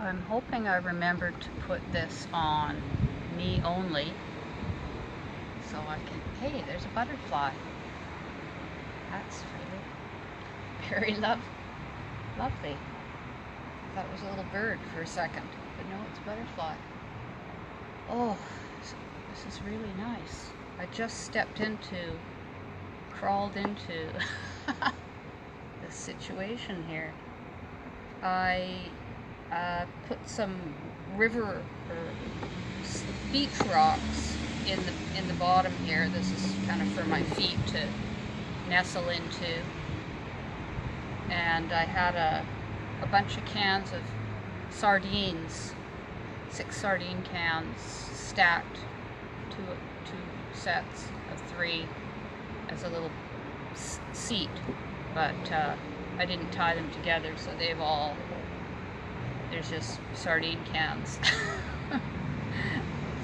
I'm hoping I remember to put this on me only so I can, hey, there's a butterfly. That's very lovely. Thought it was a little bird for a second, but no, it's a butterfly. Oh, this is really nice. I just crawled into this situation here. I put some river or beach rocks in the bottom here. This is kind of for my feet to nestle into. And I had a bunch of cans of sardines, 6 sardine cans stacked, two sets of 3 as a little seat, but I didn't tie them together, so there's just sardine cans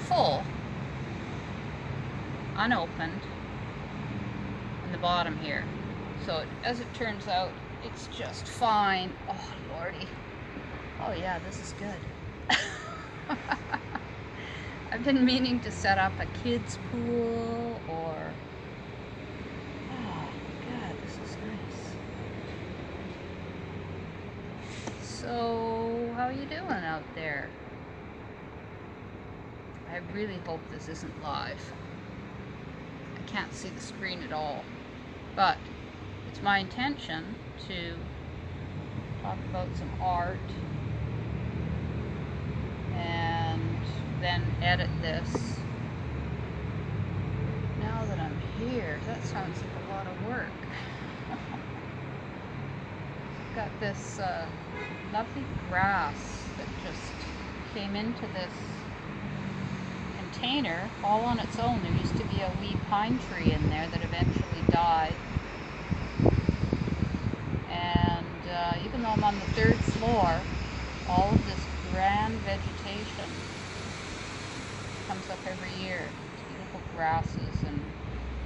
full, unopened in the bottom here. So as it turns out, it's just fine. Oh lordy. Oh yeah, this is good. I've been meaning to set up a kids pool or, oh god, this is nice. So how you doing out there? I really hope this isn't live. I can't see the screen at all, but it's my intention to talk about some art and then edit this. Now that I'm here, that sounds like a lot of work. Got this lovely grass that just came into this container all on its own. There used to be a wee pine tree in there that eventually died. And even though I'm on the 3rd floor, all of this grand vegetation comes up every year. It's beautiful grasses and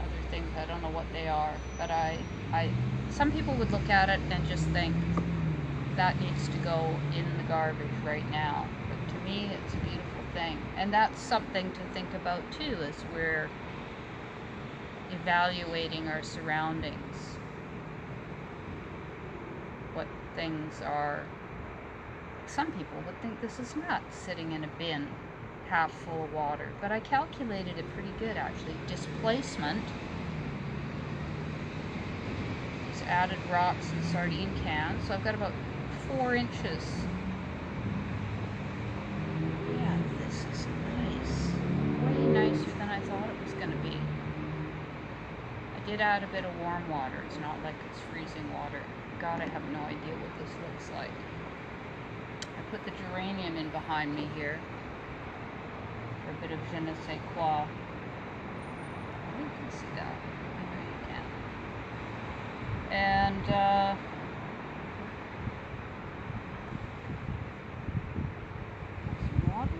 other things. I don't know what they are, but some people would look at it and just think that needs to go in the garbage right now. But to me, it's a beautiful thing. And that's something to think about too, as we're evaluating our surroundings. What things are, some people would think this is nuts, sitting in a bin half full of water, but I calculated it pretty good actually. Displacement, these added rocks and sardine cans, so I've got about 4 inches. Yeah, this is nice. Way nicer than I thought it was going to be. I did add a bit of warm water. It's not like it's freezing water. God, I have no idea what this looks like. I put the geranium in behind me here for a bit of je ne sais quoi. Oh, you can see that. I know you can. And some water.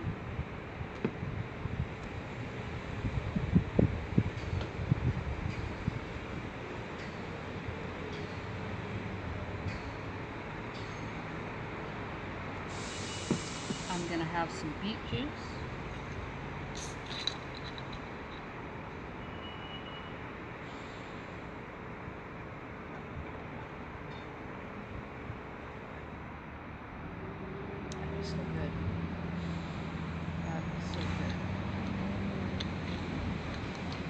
I'm going to have some beet juice. That is so good. That is so good.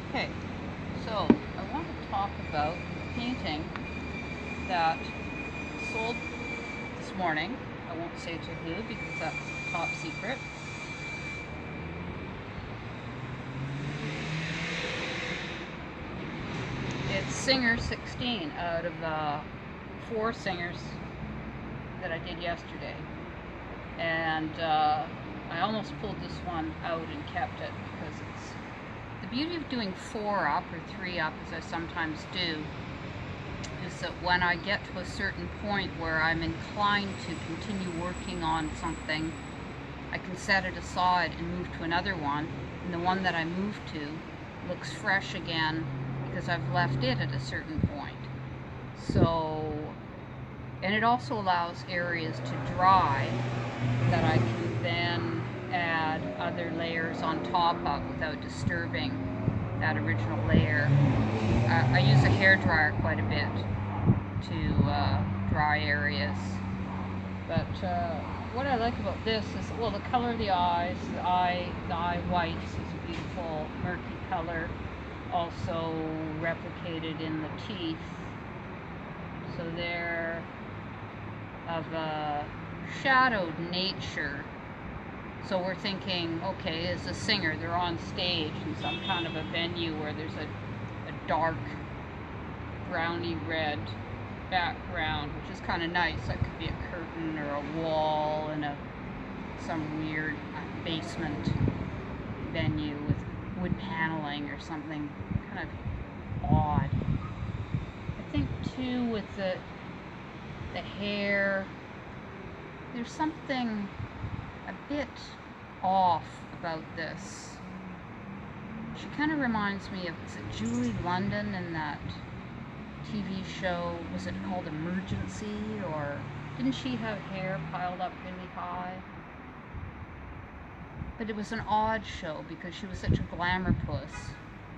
Okay, so I want to talk about a painting that sold this morning. I won't say to who because that's top secret. It's Singer 16 out of 4 singers that I did yesterday. And I almost pulled this one out and kept it because it's the beauty of doing 4 up or 3 up, as I sometimes do, is that when I get to a certain point where I'm inclined to continue working on something, I can set it aside and move to another one, and the one that I move to looks fresh again because I've left it at a certain point. So And it also allows areas to dry that I can then add other layers on top of without disturbing that original layer. I use a hairdryer quite a bit to dry areas. But what I like about this is, well, the color of the eyes, the eye whites is a beautiful murky color, also replicated in the teeth. So they're of a shadowed nature. So we're thinking, okay, as a singer, they're on stage in some kind of a venue where there's a dark browny red background, which is kind of nice. That could be a curtain or a wall in some weird basement venue with wood paneling or something kind of odd. I think too with the hair, there's something a bit off about this. She kind of reminds me of, is it Julie London in that TV show, was it called Emergency, or didn't she have hair piled up really high? But it was an odd show because she was such a glamour puss.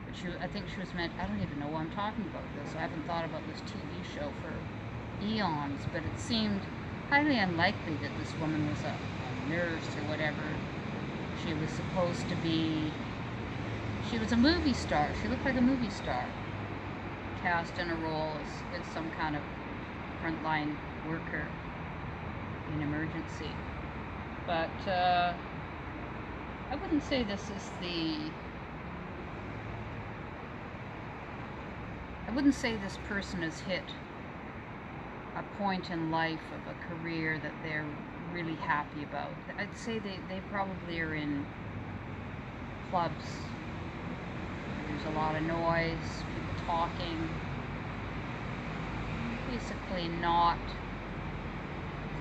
But I think she was meant, I don't even know why I'm talking about this. I haven't thought about this TV show for eons, but it seemed highly unlikely that this woman was a nurse or whatever she was supposed to be. She was a movie star. She looked like a movie star, cast in a role as some kind of frontline worker in Emergency. But I wouldn't say this is I wouldn't say this person has hit a point in life of a career that they're really happy about. I'd say they probably are in clubs. There's a lot of noise, people talking, basically not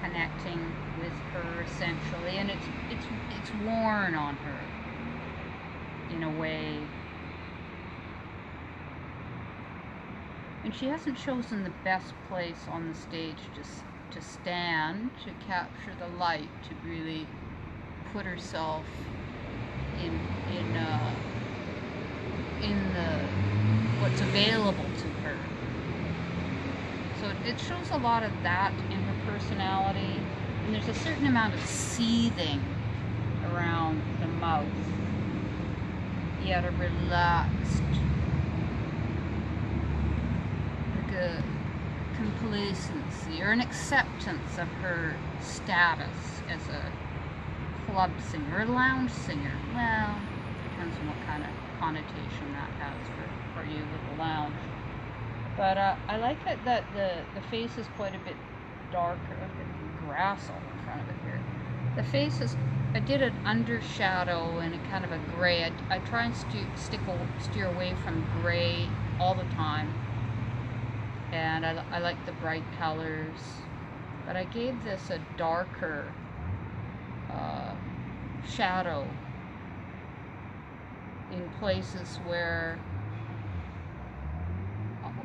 connecting with her essentially, and it's worn on her in a way. And she hasn't chosen the best place on the stage to stand, to capture the light, to really put herself in the what's available to her. So it shows a lot of that in her personality, and there's a certain amount of seething around the mouth, yet a relaxed, like a complacency or an acceptance of her status as a club singer or a lounge singer. Well, depends on what kind of connotation that has for you with the lounge. But I like it that the face is quite a bit darker. I've got grass all in front of it here. The face is, I did an undershadow and a kind of a gray. I try and steer away from gray all the time. And I like the bright colors. But I gave this a darker shadow in places where,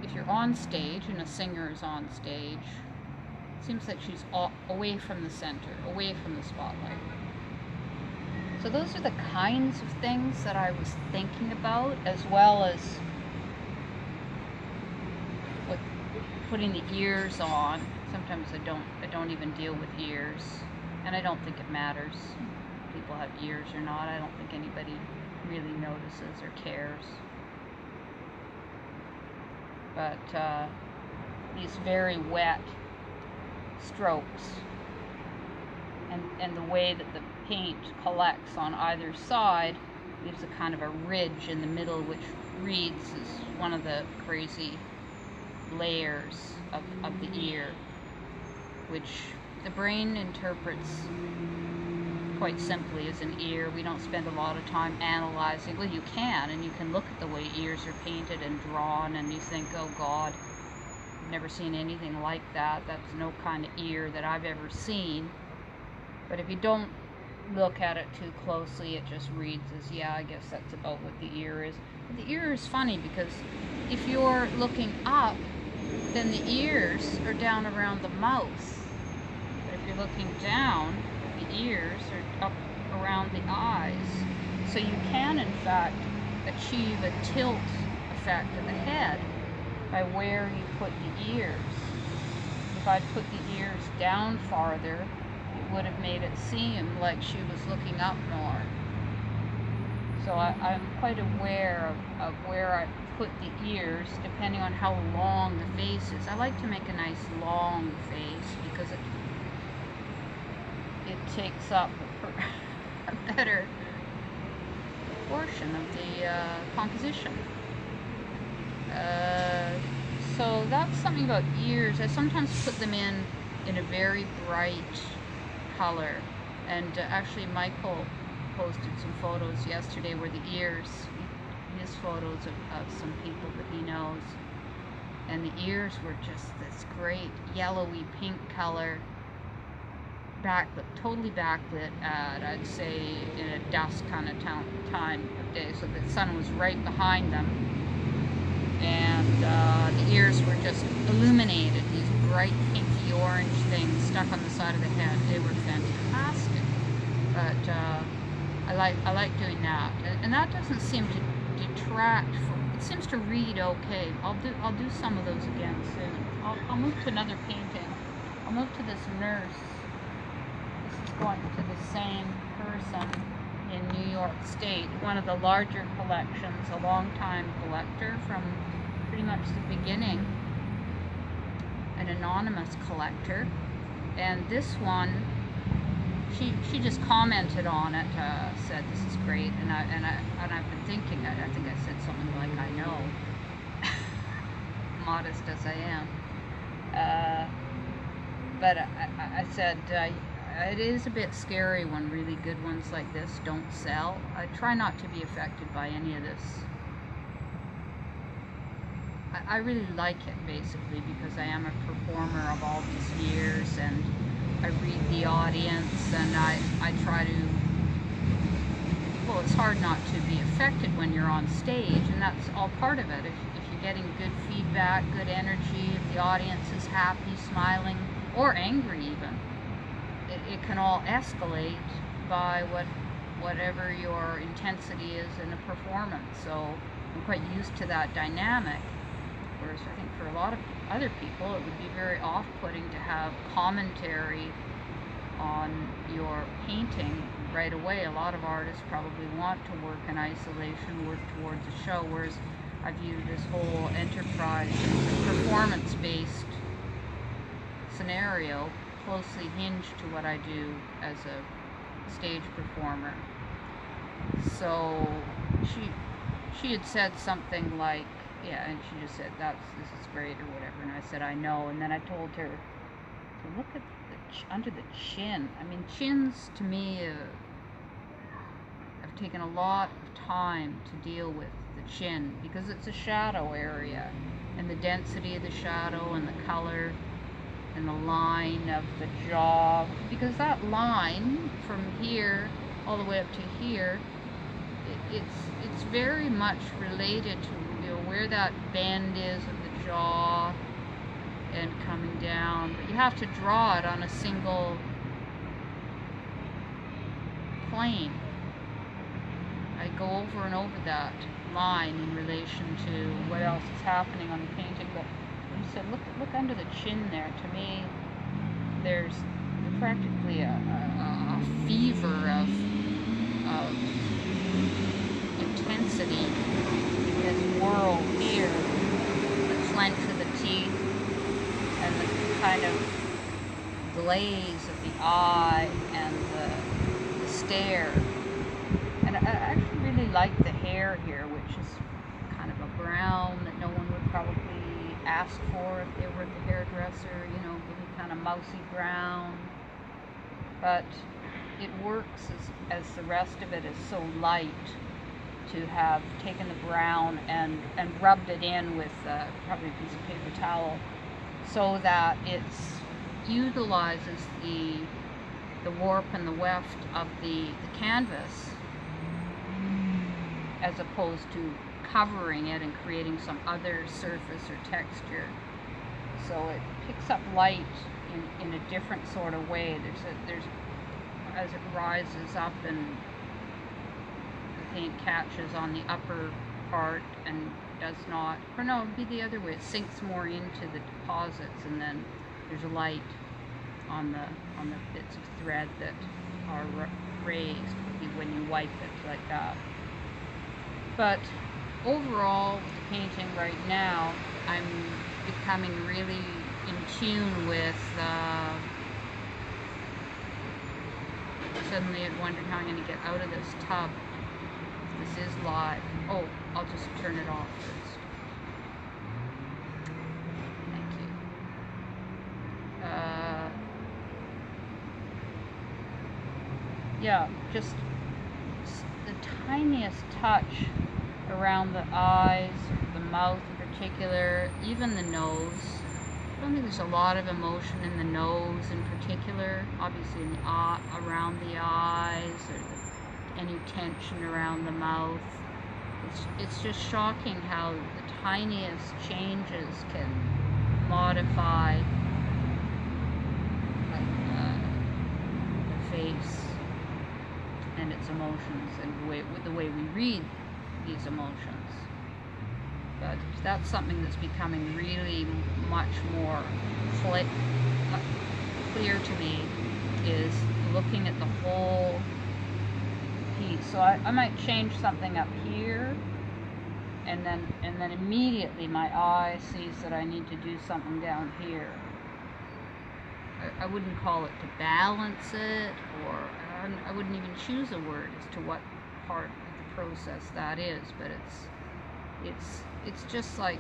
if you're on stage and a singer is on stage, it seems like she's away from the center, away from the spotlight. So those are the kinds of things that I was thinking about, as well as with putting the ears on. Sometimes I don't even deal with ears, and I don't think it matters if people have ears or not. I don't think anybody really notices or cares. But these very wet strokes and the way that the paint collects on either side leaves a kind of a ridge in the middle, which reads as one of the crazy layers of the ear, which the brain interprets quite simply as an ear. We don't spend a lot of time analyzing. Well, you can, and you can look at the way ears are painted and drawn, and you think, oh God, I've never seen anything like that. That's no kind of ear that I've ever seen. But if you don't look at it too closely, it just reads as, yeah, I guess that's about what the ear is. But the ear is funny because if you're looking up, then the ears are down around the mouth. But if you're looking down, the ears are up around the eyes. So you can, in fact, achieve a tilt effect of the head by where you put the ears. If I'd put the ears down farther, it would have made it seem like she was looking up more. So I'm quite aware of where I put the ears, depending on how long the face is. I like to make a nice long face because it takes up a better portion of the composition. So that's something about ears. I sometimes put them in a very bright color, and actually Michael posted some photos yesterday where the ears, his photos of some people that he knows, and the ears were just this great yellowy pink color, backlit, totally backlit at, I'd say, in a dusk kind of time of day, so the sun was right behind them, and the ears were just illuminated, these bright pinky orange things stuck on the side of the head. They were fantastic. But I like doing that, and that doesn't seem to detract from. It seems to read okay. I'll do some of those again soon. I'll move to another painting. I'll move to this nurse. This is going to the same person in New York State, one of the larger collections, a long-time collector from pretty much the beginning, an anonymous collector, and this one. She just commented on it, said this is great, and I've been thinking. I think I said something like, I know, modest as I am, but I said it is a bit scary when really good ones like this don't sell. I try not to be affected by any of this. I really like it basically because I am a performer of all these years, and I read the audience, and I try to, well, it's hard not to be affected when you're on stage, and that's all part of it. If you're getting good feedback, good energy, if the audience is happy, smiling, or angry even, it can all escalate by whatever your intensity is in a performance. So I'm quite used to that dynamic. Whereas I think for a lot of other people, it would be very off-putting to have commentary on your painting right away. A lot of artists probably want to work in isolation, work towards a show, whereas I view this whole enterprise as a performance-based scenario, closely hinged to what I do as a stage performer. So she had said something like, yeah, and she just said, this is great, or whatever, and I said, I know, and then I told her to look at under the chin. I mean, chins, to me, have taken a lot of time to deal with the chin, because it's a shadow area, and the density of the shadow, and the color, and the line of the jaw, because that line from here all the way up to here, it's very much related to where that bend is of the jaw and coming down, but you have to draw it on a single plane. I go over and over that line in relation to what else is happening on the painting, but you said look under the chin there. To me, there's practically a fever of intensity in this world here, the clench of the teeth and the kind of glaze of the eye and the stare. And I actually really like the hair here, which is kind of a brown that no one would probably ask for if they were at the hairdresser, you know, give me kind of mousy brown. But it works as the rest of it is so light, to have taken the brown and rubbed it in with probably a piece of paper towel, so that it utilizes the warp and the weft of the canvas, as opposed to covering it and creating some other surface or texture. so it picks up light in a different sort of way. There's as it rises up, and the paint catches on the upper part and does not, or no, it'd be the other way. It sinks more into the deposits, and then there's a light on the bits of thread that are raised when you wipe it like that. But overall, with the painting right now, I'm becoming really in tune with. Suddenly, I'd wondered how I'm going to get out of this tub. This is live. Oh, I'll just turn it off first. Thank you. Yeah, just the tiniest touch around the eyes, the mouth in particular, even the nose. I don't think there's a lot of emotion in the nose in particular. Obviously in the around the eyes, or any tension around the mouth. It's just shocking how the tiniest changes can modify the face and its emotions, and the way we read these emotions. But that's something that's becoming really much more clear to me, is looking at the whole piece. So I might change something up here, and then immediately my eye sees that I need to do something down here. I wouldn't call it to balance it, or I wouldn't even choose a word as to what part of the process that is, but it's just like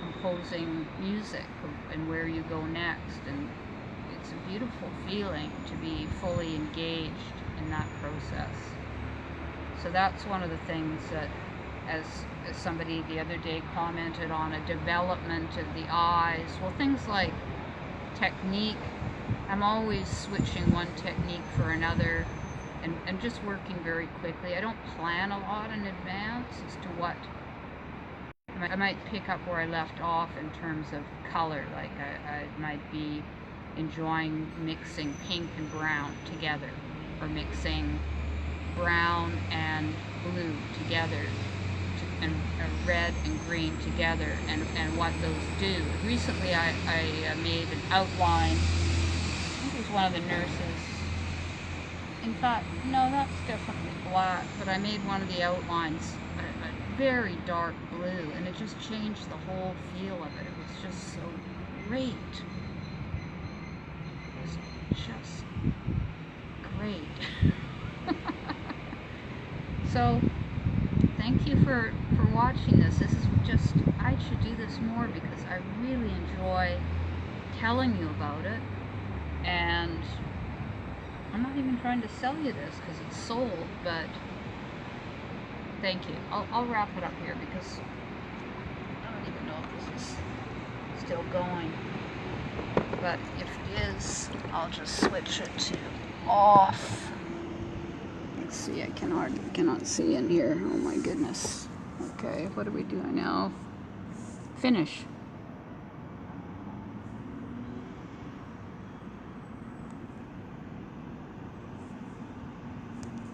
composing music and where you go next, and it's a beautiful feeling to be fully engaged in that process. So that's one of the things that, as somebody the other day commented on, a development of the eyes. Well, things like technique, I'm always switching one technique for another, and just working very quickly. I don't plan a lot in advance as to what I might pick up where I left off in terms of color. Like I might be enjoying mixing pink and brown together, or mixing brown and blue together, and red and green together, and what those do. Recently I made an outline. I think it was one of the nurses. In fact, no, that's definitely black, but I made one of the outlines a very dark blue, and it just changed the whole feel of it. It was just so great. It was just great. So thank you for watching this. This is just, I should do this more because I really enjoy telling you about it, and I'm not even trying to sell you this because it's sold, but thank you. I'll wrap it up here because I don't even know if this is still going, but if it is, I'll just switch it to off. Let's see, I cannot see in here. Oh my goodness. Okay, what are we doing now? Finish.